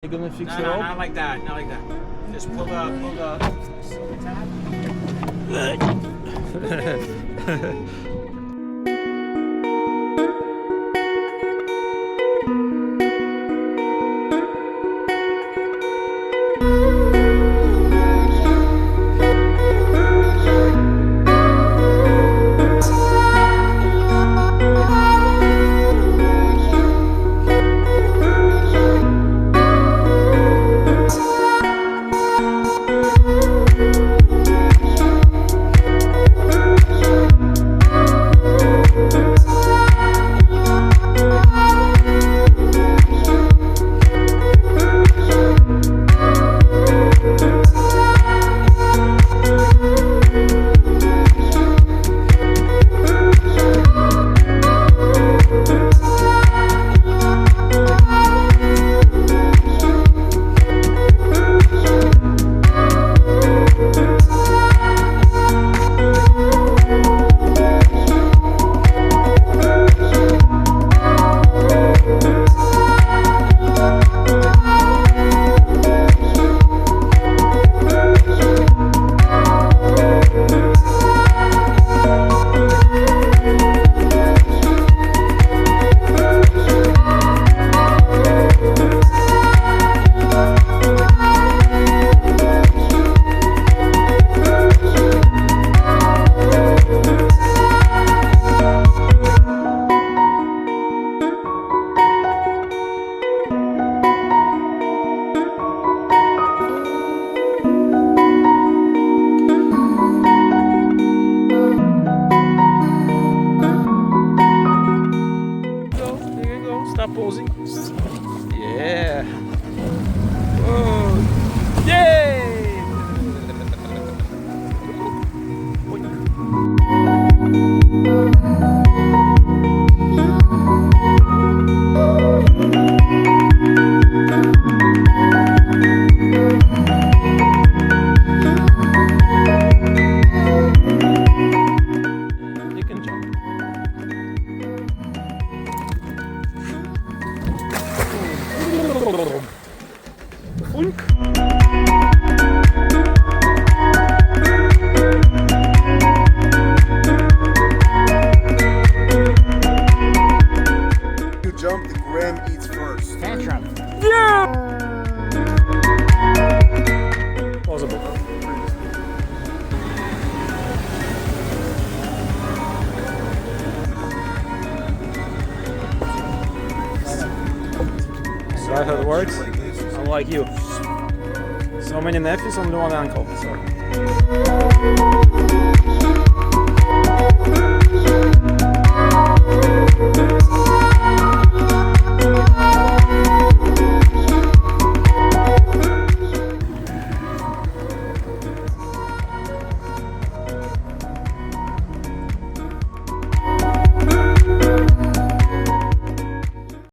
You gonna fix No, it no, up? not like that. Not like that. Just pull the silver tab. Stop posing. Yeah. Oh. Yay! You can jump. You jump, the gram eats first. Tantrum. Yeah! Possible. Is that how it works? Unlike you. So many nephews on one ankle. So.